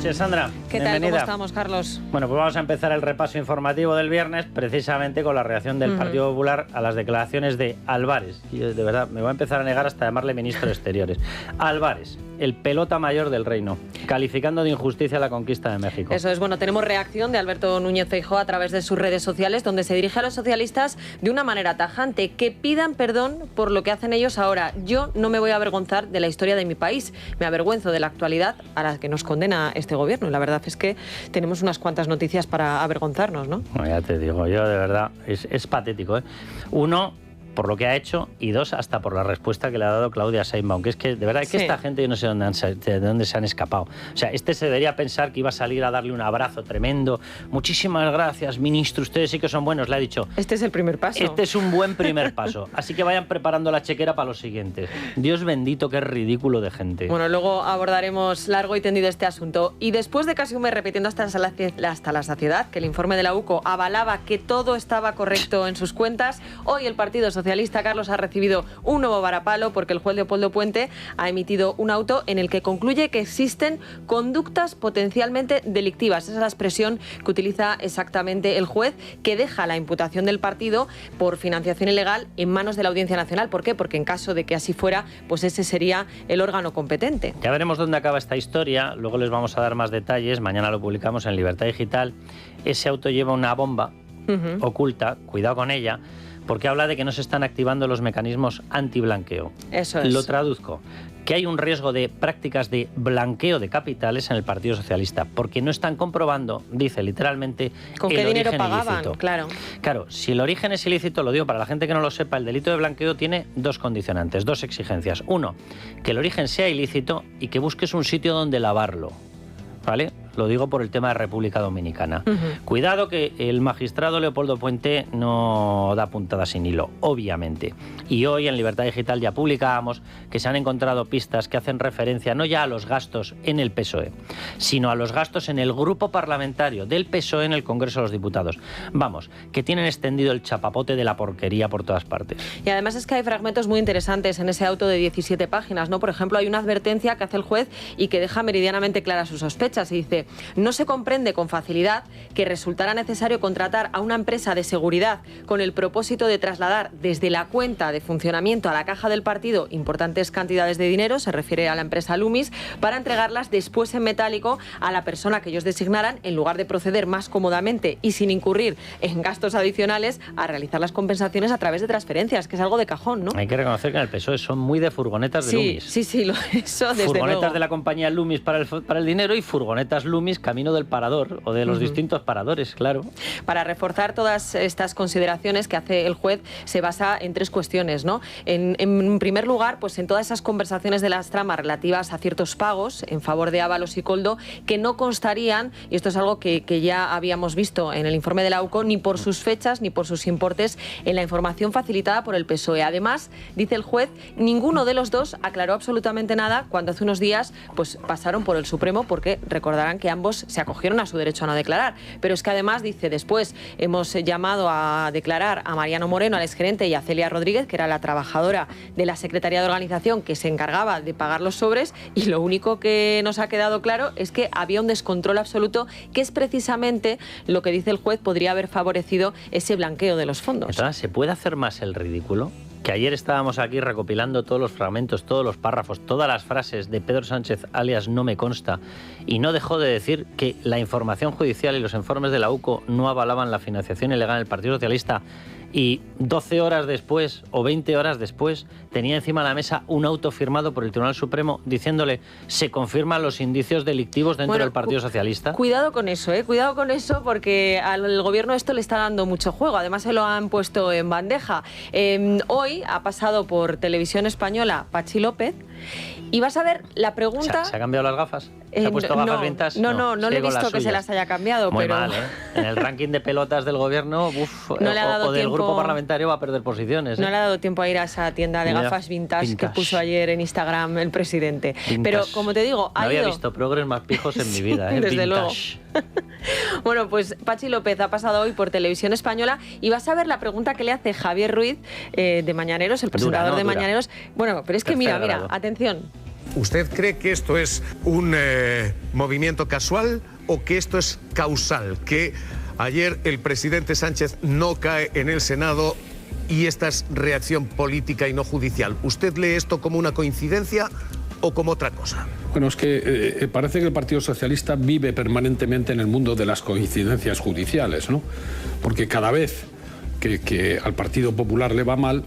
noches, Sandra. ¿Qué tal? ¿Cómo estamos, Carlos? Bueno, pues vamos a empezar el repaso informativo del viernes, precisamente con la reacción del Partido Popular a las declaraciones de Álvarez. Y de verdad, me voy a empezar a negar hasta llamarle ministro de Exteriores. Álvarez, el pelota mayor del reino, calificando de injusticia la conquista de México. Eso es, bueno, tenemos reacción de Alberto Núñez Feijóo a través de sus redes sociales, donde se dirige a los socialistas de una manera tajante, que pidan perdón por lo que hacen ellos ahora. Yo no me voy a avergonzar de la historia de mi país, me avergüenzo de la actualidad a la que nos condena este gobierno. Y la verdad es que tenemos unas cuantas noticias para avergonzarnos, ¿no? Bueno, ya te digo, yo de verdad, es patético, ¿eh? Uno, por lo que ha hecho, y dos, hasta por la respuesta que le ha dado Claudia Sheinbaum, que es que de verdad que esta gente yo no sé de dónde se han escapado. O sea, se debería pensar que iba a salir a darle un abrazo tremendo. Muchísimas gracias, ministro, ustedes sí que son buenos, le ha dicho. Este es el primer paso. Este es un buen primer paso, así que vayan preparando la chequera para los siguientes. Dios bendito, qué ridículo de gente. Bueno, luego abordaremos largo y tendido este asunto. Y después de casi un mes repitiendo hasta la saciedad que el informe de la UCO avalaba que todo estaba correcto en sus cuentas, hoy el Partido Socialista, Carlos, ha recibido un nuevo varapalo porque el juez Leopoldo Puente ha emitido un auto en el que concluye que existen conductas potencialmente delictivas. Esa es la expresión que utiliza exactamente el juez, que deja la imputación del partido por financiación ilegal en manos de la Audiencia Nacional. ¿Por qué? Porque en caso de que así fuera, pues ese sería el órgano competente. Ya veremos dónde acaba esta historia, luego les vamos a dar más detalles, mañana lo publicamos en Libertad Digital. Ese auto lleva una bomba oculta, cuidado con ella, porque habla de que no se están activando los mecanismos antiblanqueo. Eso es. Lo traduzco, que hay un riesgo de prácticas de blanqueo de capitales en el Partido Socialista, porque no están comprobando, dice literalmente, ¿con qué dinero pagaban? Ilícito. Claro, Si el origen es ilícito, lo digo para la gente que no lo sepa, el delito de blanqueo tiene dos condicionantes, dos exigencias. Uno, que el origen sea ilícito y que busques un sitio donde lavarlo, ¿vale? Lo digo por el tema de República Dominicana. Cuidado que el magistrado Leopoldo Puente no da puntadas sin hilo, obviamente. Y hoy en Libertad Digital ya publicábamos que se han encontrado pistas que hacen referencia no ya a los gastos en el PSOE, sino a los gastos en el grupo parlamentario del PSOE en el Congreso de los Diputados. Vamos, que tienen extendido el chapapote de la porquería por todas partes. Y además es que hay fragmentos muy interesantes en ese auto de 17 páginas, ¿no? Por ejemplo, hay una advertencia que hace el juez y que deja meridianamente claras sus sospechas y dice: no se comprende con facilidad que resultara necesario contratar a una empresa de seguridad con el propósito de trasladar desde la cuenta de funcionamiento a la caja del partido importantes cantidades de dinero, se refiere a la empresa Loomis, para entregarlas después en metálico a la persona que ellos designaran, en lugar de proceder más cómodamente y sin incurrir en gastos adicionales a realizar las compensaciones a través de transferencias, que es algo de cajón, ¿no? Hay que reconocer que en el PSOE son muy de furgonetas de Loomis. Sí, eso desde furgonetas luego. De la compañía Loomis para el dinero y furgonetas Loomis camino del parador o de los distintos paradores, claro. Para reforzar todas estas consideraciones que hace el juez, se basa en tres cuestiones, ¿no? En primer lugar, pues en todas esas conversaciones de las tramas relativas a ciertos pagos en favor de Ábalos y Koldo que no constarían, y esto es algo que ya habíamos visto en el informe de la UCO, ni por sus fechas ni por sus importes en la información facilitada por el PSOE. Además, dice el juez, ninguno de los dos aclaró absolutamente nada cuando hace unos días pues pasaron por el Supremo, porque recordarán que ambos se acogieron a su derecho a no declarar. Pero es que además, dice, después hemos llamado a declarar a Mariano Moreno, al exgerente, y a Celia Rodríguez, que era la trabajadora de la Secretaría de Organización que se encargaba de pagar los sobres, y lo único que nos ha quedado claro es que había un descontrol absoluto, que es precisamente lo que dice el juez podría haber favorecido ese blanqueo de los fondos. Entonces, ¿se puede hacer más el ridículo? Que ayer estábamos aquí recopilando todos los fragmentos, todos los párrafos, todas las frases de Pedro Sánchez, alias No me consta, y no dejó de decir que la información judicial y los informes de la UCO no avalaban la financiación ilegal en el Partido Socialista, y 12 horas después o 20 horas después tenía encima de la mesa un auto firmado por el Tribunal Supremo diciéndole se confirman los indicios delictivos dentro del Partido Socialista. Cuidado con eso, cuidado con eso, porque al gobierno esto le está dando mucho juego. Además se lo han puesto en bandeja. Hoy ha pasado por Televisión Española Patxi López y vas a ver la pregunta... ¿Se ha cambiado las gafas? ¿Se ha puesto gafas vintage? No le he visto que se las haya cambiado. Muy pero... mal, ¿eh? En el ranking de pelotas del gobierno, no le ha dado o del tiempo, grupo parlamentario va a perder posiciones. No le ha dado tiempo a ir a esa tienda de gafas vintage que puso ayer en Instagram el presidente. Vintage. Pero como te digo, no había visto progres más pijos en mi vida, ¿eh? Desde vintage. Luego. Bueno, pues Patxi López ha pasado hoy por Televisión Española y vas a ver la pregunta que le hace Javier Ruiz de Mañaneros, el presentador de Mañaneros. Bueno, pero es que mira, atención. ¿Usted cree que esto es un movimiento casual o que esto es causal? Que ayer el presidente Sánchez no cae en el Senado y esta es reacción política y no judicial. ¿Usted lee esto como una coincidencia o como otra cosa? Bueno, es que parece que el Partido Socialista vive permanentemente en el mundo de las coincidencias judiciales, ¿no? Porque cada vez que al Partido Popular le va mal,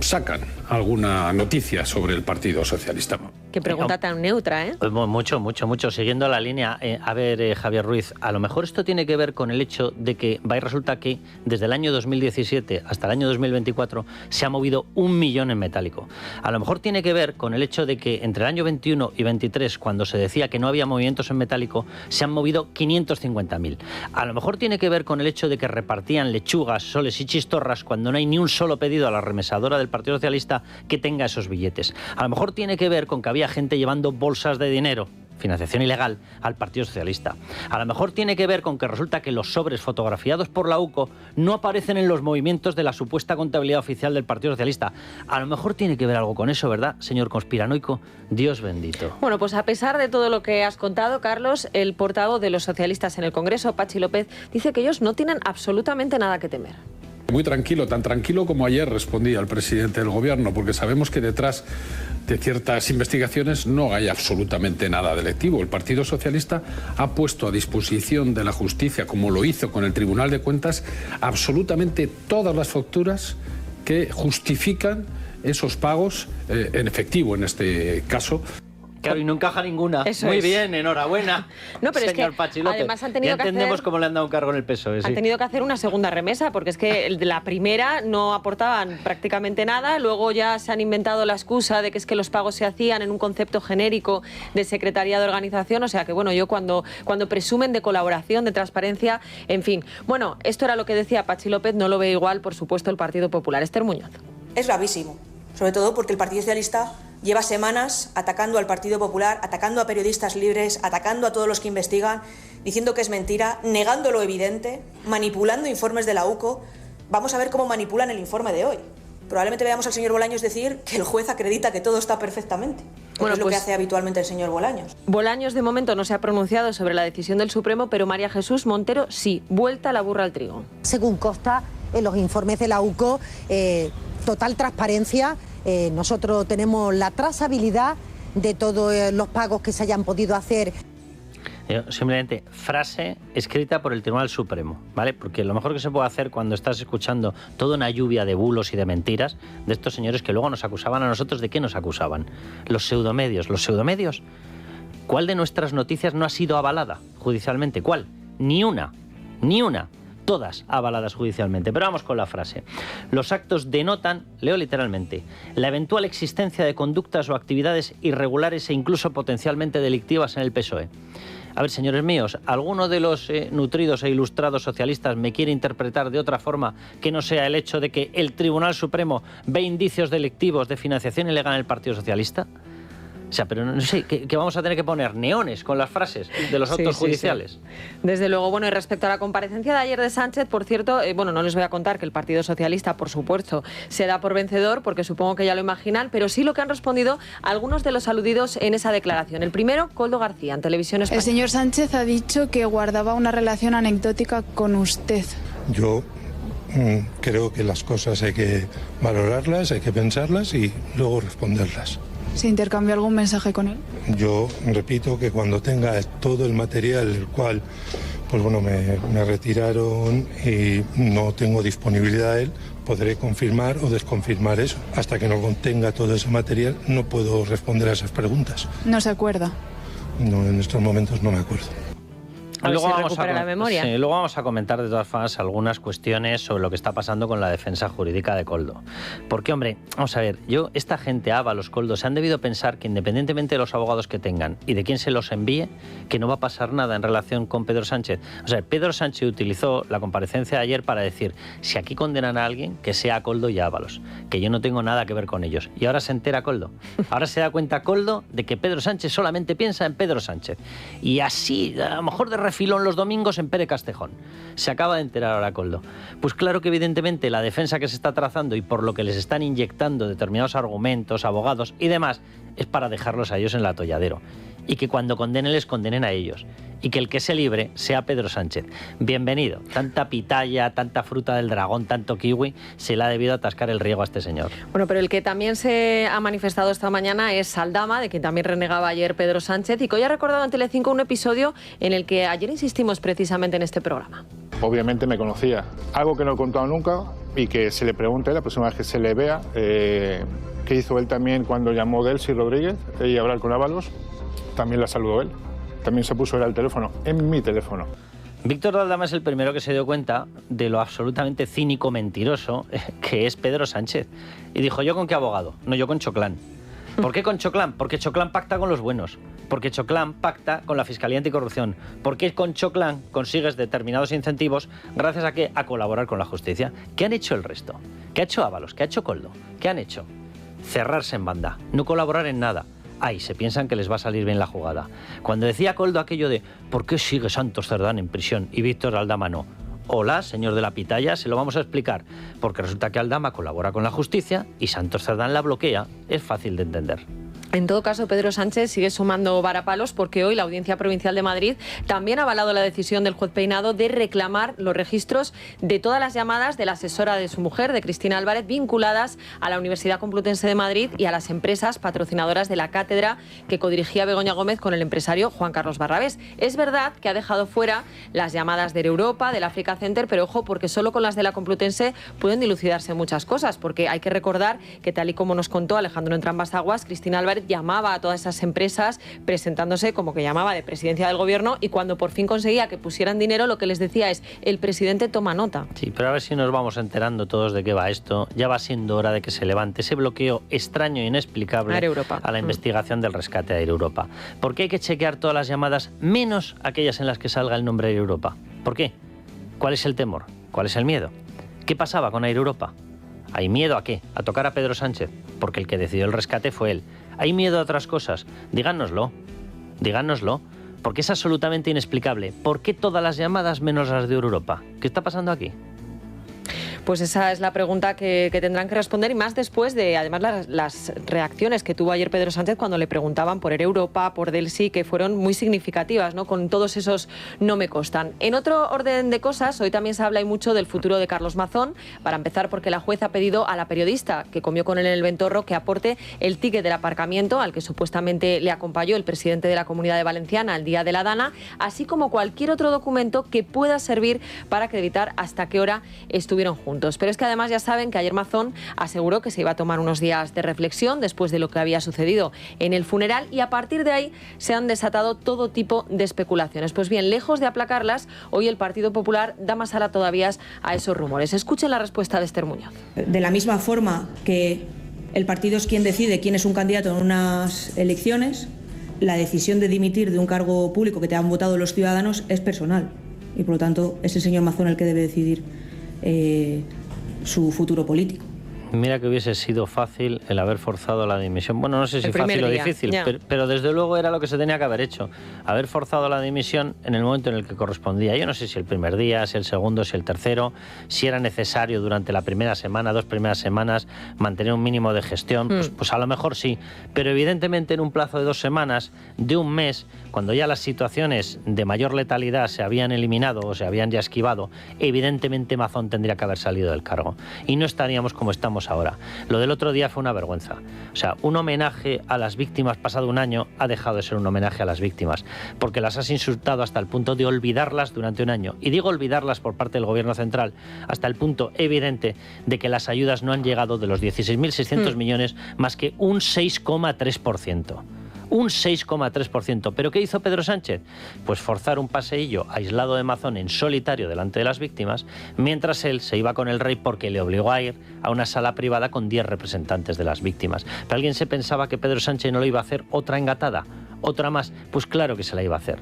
sacan alguna noticia sobre el Partido Socialista. Qué pregunta tan neutra, ¿eh? Mucho. Siguiendo la línea, a ver, Javier Ruiz, a lo mejor esto tiene que ver con el hecho de que va y resulta que desde el año 2017 hasta el año 2024 se ha movido 1 millón en metálico. A lo mejor tiene que ver con el hecho de que entre el año 21 y 23, cuando se decía que no había movimientos en metálico, se han movido 550.000. A lo mejor tiene que ver con el hecho de que repartían lechugas, soles y chistorras cuando no hay ni un solo pedido a la remesadora del Partido Socialista que tenga esos billetes. A lo mejor tiene que ver con que había gente llevando bolsas de dinero, financiación ilegal, al Partido Socialista. A lo mejor tiene que ver con que resulta que los sobres fotografiados por la UCO no aparecen en los movimientos de la supuesta contabilidad oficial del Partido Socialista. A lo mejor tiene que ver algo con eso, ¿verdad, señor conspiranoico? Dios bendito. Bueno, pues a pesar de todo lo que has contado, Carlos, el portavoz de los socialistas en el Congreso, Patxi López, dice que ellos no tienen absolutamente nada que temer. Muy tranquilo, tan tranquilo como ayer respondía el presidente del Gobierno, porque sabemos que detrás de ciertas investigaciones no hay absolutamente nada delictivo. El Partido Socialista ha puesto a disposición de la justicia, como lo hizo con el Tribunal de Cuentas, absolutamente todas las facturas que justifican esos pagos en efectivo, en este caso. Claro, y no encaja ninguna. Eso Muy es. bien, enhorabuena, no, pero señor es que Patxi López. Además han tenido ya entendemos cómo le han dado un cargo en el PSOE. Sí. Han tenido que hacer una segunda remesa, porque es que la primera no aportaban prácticamente nada, luego ya se han inventado la excusa de que es que los pagos se hacían en un concepto genérico de secretaría de organización, o sea que bueno, yo cuando presumen de colaboración, de transparencia, en fin. Bueno, esto era lo que decía Patxi López, no lo ve igual, por supuesto, el Partido Popular. Esther Muñoz. Es gravísimo, sobre todo porque el Partido Socialista lleva semanas atacando al Partido Popular, atacando a periodistas libres, atacando a todos los que investigan, diciendo que es mentira, negando lo evidente, manipulando informes de la UCO. Vamos a ver cómo manipulan el informe de hoy. Probablemente veamos al señor Bolaños decir que el juez acredita que todo está perfectamente. Bueno, es lo que hace habitualmente el señor Bolaños. Bolaños de momento no se ha pronunciado sobre la decisión del Supremo, pero María Jesús Montero sí, vuelta la burra al trigo. Según consta en los informes de la UCO, total transparencia. Nosotros tenemos la trazabilidad de todos los pagos que se hayan podido hacer. Simplemente frase escrita por el Tribunal Supremo, ¿vale? Porque lo mejor que se puede hacer cuando estás escuchando toda una lluvia de bulos y de mentiras de estos señores que luego nos acusaban a nosotros, ¿de qué nos acusaban? Los pseudomedios. ¿Los pseudomedios? ¿Cuál de nuestras noticias no ha sido avalada judicialmente? ¿Cuál? Ni una. Todas avaladas judicialmente. Pero vamos con la frase. Los actos denotan, leo literalmente, la eventual existencia de conductas o actividades irregulares e incluso potencialmente delictivas en el PSOE. A ver, señores míos, ¿alguno de los nutridos e ilustrados socialistas me quiere interpretar de otra forma que no sea el hecho de que el Tribunal Supremo ve indicios delictivos de financiación ilegal en el Partido Socialista? O sea, pero no sé, que vamos a tener que poner neones con las frases de los actos judiciales. Sí. Desde luego, bueno, y respecto a la comparecencia de ayer de Sánchez, por cierto, bueno, no les voy a contar que el Partido Socialista, por supuesto, se da por vencedor, porque supongo que ya lo imaginan, pero sí lo que han respondido algunos de los aludidos en esa declaración. El primero, Koldo García, en Televisión Española. El señor Sánchez ha dicho que guardaba una relación anecdótica con usted. Yo creo que las cosas hay que valorarlas, hay que pensarlas y luego responderlas. ¿Se intercambió algún mensaje con él? Yo repito que cuando tenga todo el material, el cual pues bueno, me retiraron y no tengo disponibilidad a él, podré confirmar o desconfirmar eso. Hasta que no tenga todo ese material no puedo responder a esas preguntas. ¿No se acuerda? No, en estos momentos no me acuerdo. Luego vamos, la memoria. Sí, luego vamos a comentar de todas formas algunas cuestiones sobre lo que está pasando con la defensa jurídica de Koldo. Porque, hombre, vamos a ver, esta gente, Ábalos, Koldo, se han debido pensar que independientemente de los abogados que tengan y de quién se los envíe, que no va a pasar nada en relación con Pedro Sánchez. O sea, Pedro Sánchez utilizó la comparecencia de ayer para decir, si aquí condenan a alguien, que sea a Koldo y a Ábalos, que yo no tengo nada que ver con ellos. Y ahora se entera Koldo. Ahora se da cuenta Koldo de que Pedro Sánchez solamente piensa en Pedro Sánchez. Y así, a lo mejor de refilón los domingos en Pere Castejón. Se acaba de enterar ahora Koldo. Pues claro que evidentemente la defensa que se está trazando y por lo que les están inyectando determinados argumentos, abogados y demás, es para dejarlos a ellos en el atolladero. Y que cuando condenen les condenen a ellos. Y que el que se libre sea Pedro Sánchez. Bienvenido. Tanta pitaya, tanta fruta del dragón, tanto kiwi, se le ha debido atascar el riego a este señor. Bueno, pero el que también se ha manifestado esta mañana es Aldama, de quien también renegaba ayer Pedro Sánchez, y que hoy ha recordado en Telecinco un episodio en el que ayer insistimos precisamente en este programa. Obviamente me conocía. Algo que no he contado nunca y que se le pregunte la próxima vez que se le vea, qué hizo él también cuando llamó Delcy Rodríguez y hablar con Ábalos. También la saludó él. También se puso él al teléfono, en mi teléfono. Víctor Aldama es el primero que se dio cuenta de lo absolutamente cínico, mentiroso que es Pedro Sánchez. Y dijo, ¿yo con qué abogado? No, yo con Choclán. ¿Por qué con Choclán? Porque Choclán pacta con los buenos. Porque Choclán pacta con la Fiscalía Anticorrupción. Porque con Choclán consigues determinados incentivos gracias a ¿qué? A colaborar con la justicia. ¿Qué han hecho el resto? ¿Qué ha hecho Ábalos? ¿Qué ha hecho Koldo? ¿Qué han hecho? Cerrarse en banda, no colaborar en nada. Ay, se piensan que les va a salir bien la jugada. Cuando decía Koldo aquello de ¿por qué sigue Santos Cerdán en prisión y Víctor Aldama no? Hola, señor de la pitaya, se lo vamos a explicar. Porque resulta que Aldama colabora con la justicia y Santos Cerdán la bloquea. Es fácil de entender. En todo caso, Pedro Sánchez sigue sumando varapalos porque hoy la Audiencia Provincial de Madrid también ha avalado la decisión del juez Peinado de reclamar los registros de todas las llamadas de la asesora de su mujer, de Cristina Álvarez, vinculadas a la Universidad Complutense de Madrid y a las empresas patrocinadoras de la cátedra que codirigía Begoña Gómez con el empresario Juan Carlos Barrabés. Es verdad que ha dejado fuera las llamadas de Europa, del Africa Center, pero ojo, porque solo con las de la Complutense pueden dilucidarse muchas cosas, porque hay que recordar que, tal y como nos contó Alejandro Entrambas-Aguas, Cristina Álvarez llamaba a todas esas empresas presentándose como que llamaba de presidencia del gobierno, y cuando por fin conseguía que pusieran dinero, lo que les decía es: el presidente toma nota. Sí, pero a ver si nos vamos enterando todos de qué va esto. Ya va siendo hora de que se levante ese bloqueo extraño e inexplicable a la investigación del rescate de Air Europa. ¿Por qué hay que chequear todas las llamadas menos aquellas en las que salga el nombre de Air Europa? ¿Por qué? ¿Cuál es el temor? ¿Cuál es el miedo? ¿Qué pasaba con Air Europa? ¿Hay miedo a qué? ¿A tocar a Pedro Sánchez? Porque el que decidió el rescate fue él. ¿Hay miedo a otras cosas? Díganoslo. Díganoslo. Porque es absolutamente inexplicable. ¿Por qué todas las llamadas menos las de Europa? ¿Qué está pasando aquí? Pues esa es la pregunta que tendrán que responder, y más después de, además, las reacciones que tuvo ayer Pedro Sánchez cuando le preguntaban por Air Europa, por Delcy, que fueron muy significativas, ¿no? Con todos esos no me constan. En otro orden de cosas, hoy también se habla y mucho del futuro de Carlos Mazón, para empezar porque la juez ha pedido a la periodista que comió con él en el Ventorro que aporte el ticket del aparcamiento al que supuestamente le acompañó el presidente de la Comunidad Valenciana al día de la Dana, así como cualquier otro documento que pueda servir para acreditar hasta qué hora estuvieron juntos. Pero es que además ya saben que ayer Mazón aseguró que se iba a tomar unos días de reflexión después de lo que había sucedido en el funeral, y a partir de ahí se han desatado todo tipo de especulaciones. Pues bien, lejos de aplacarlas, hoy el Partido Popular da más ala todavía a esos rumores. Escuchen la respuesta de Esther Muñoz. De la misma forma que el partido es quien decide quién es un candidato en unas elecciones, la decisión de dimitir de un cargo público que te han votado los ciudadanos es personal, y por lo tanto es el señor Mazón el que debe decidir su futuro político. Mira que hubiese sido fácil el haber forzado la dimisión. Bueno, no sé si fácil o difícil, pero desde luego era lo que se tenía que haber hecho. Haber forzado la dimisión en el momento en el que correspondía. Yo no sé si el primer día, si el segundo, si el tercero, si era necesario durante la primera semana, 2 primeras semanas, mantener un mínimo de gestión. Pues a lo mejor sí. Pero evidentemente en un plazo de 2 semanas, de un mes, cuando ya las situaciones de mayor letalidad se habían eliminado o se habían ya esquivado, evidentemente Mazón tendría que haber salido del cargo. Y no estaríamos como estamos ahora. Lo del otro día fue una vergüenza. O sea, un homenaje a las víctimas pasado un año ha dejado de ser un homenaje a las víctimas, porque las has insultado hasta el punto de olvidarlas durante un año. Y digo olvidarlas por parte del Gobierno central, hasta el punto evidente de que las ayudas no han llegado de los 16.600 millones más que un 6,3%. Un 6,3%. ¿Pero qué hizo Pedro Sánchez? Pues forzar un paseillo aislado de Mazón en solitario delante de las víctimas, mientras él se iba con el rey porque le obligó a ir a una sala privada con 10 representantes de las víctimas. ¿Pero alguien se pensaba que Pedro Sánchez no lo iba a hacer otra engatada? ¿Otra más? Pues claro que se la iba a hacer.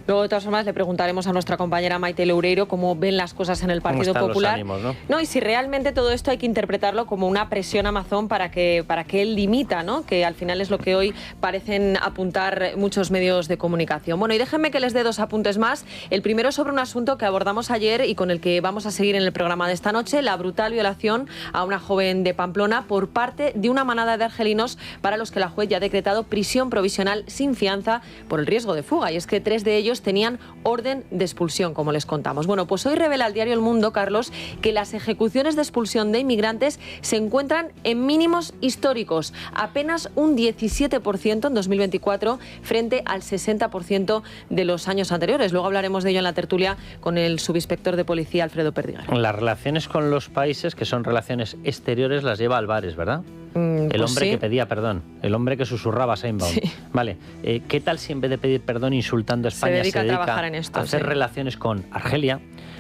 Luego, de todas formas, le preguntaremos a nuestra compañera Maite Loureiro cómo ven las cosas en el Partido Popular. Ánimos, ¿no? No, y si realmente todo esto hay que interpretarlo como una presión a Amazon para que él dimita, ¿no? Que al final es lo que hoy parecen apuntar muchos medios de comunicación. Bueno, y déjenme que les dé 2 apuntes más. El primero es sobre un asunto que abordamos ayer y con el que vamos a seguir en el programa de esta noche, la brutal violación a una joven de Pamplona por parte de una manada de argelinos para los que la juez ya ha decretado prisión provisional sin fianza por el riesgo de fuga. Y es que 3 de ellos tenían orden de expulsión, como les contamos. Bueno, pues hoy revela el diario El Mundo, Carlos, que las ejecuciones de expulsión de inmigrantes se encuentran en mínimos históricos, apenas un 17% en 2024 frente al 60% de los años anteriores. Luego hablaremos de ello en la tertulia con el subinspector de policía Alfredo Perdigar. Las relaciones con los países, que son relaciones exteriores, las lleva Álvarez, ¿verdad? El hombre que pedía perdón, el hombre que susurraba a Sheinbaum. Sí. Vale, ¿qué tal si en vez de pedir perdón insultando a España se dedica a trabajar en esto, a hacer relaciones con Argelia,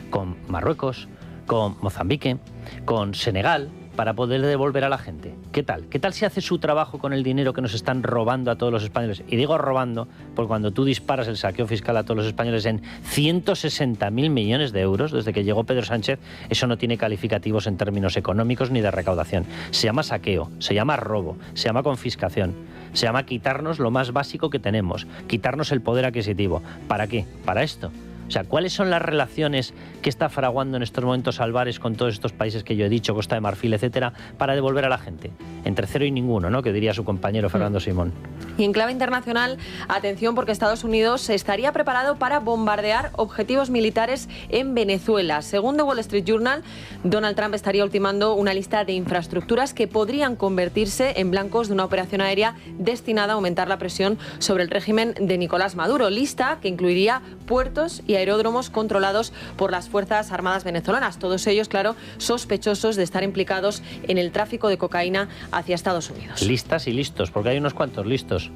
con Marruecos, con Mozambique, con Senegal, para poder devolver a la gente? ¿Qué tal? ¿Qué tal si hace su trabajo con el dinero que nos están robando a todos los españoles? Y digo robando, porque cuando tú disparas el saqueo fiscal a todos los españoles en 160.000 millones de euros desde que llegó Pedro Sánchez, eso no tiene calificativos en términos económicos ni de recaudación. Se llama saqueo, se llama robo, se llama confiscación, se llama quitarnos lo más básico que tenemos, quitarnos el poder adquisitivo. ¿Para qué? Para esto. O sea, ¿cuáles son las relaciones que está fraguando en estos momentos Álvarez con todos estos países que yo he dicho, Costa de Marfil, etcétera, para devolver a la gente? Entre 0 y ninguno, ¿no? Que diría su compañero Fernando Simón. Y en clave internacional, atención, porque Estados Unidos estaría preparado para bombardear objetivos militares en Venezuela. Según The Wall Street Journal, Donald Trump estaría ultimando una lista de infraestructuras que podrían convertirse en blancos de una operación aérea destinada a aumentar la presión sobre el régimen de Nicolás Maduro. Lista que incluiría puertos y aeródromos controlados por las Fuerzas Armadas venezolanas. Todos ellos, claro, sospechosos de estar implicados en el tráfico de cocaína hacia Estados Unidos. Listas y listos, porque hay unos cuantos listos.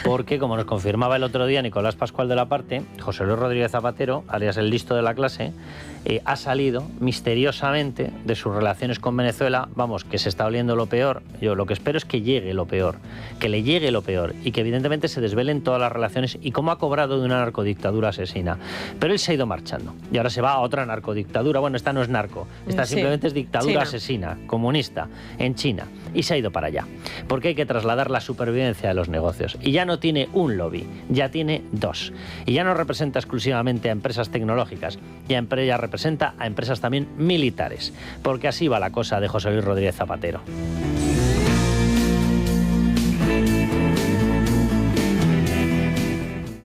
Porque, como nos confirmaba el otro día Nicolás Pascual de la Parte, José Luis Rodríguez Zapatero, alias el listo de la clase, ha salido misteriosamente de sus relaciones con Venezuela. Vamos, que se está oliendo lo peor. Yo lo que espero es que llegue lo peor, que le llegue lo peor y que evidentemente se desvelen todas las relaciones y cómo ha cobrado de una narcodictadura asesina. Pero él se ha ido marchando y ahora se va a otra narcodictadura. Bueno, esta no es narco, esta simplemente es dictadura asesina, comunista, en China, y se ha ido para allá. Porque hay que trasladar la supervivencia de los negocios. Y ya no tiene un lobby, ya tiene 2. Y ya no representa exclusivamente a empresas tecnológicas, ya representa a empresas también militares. Porque así va la cosa de José Luis Rodríguez Zapatero.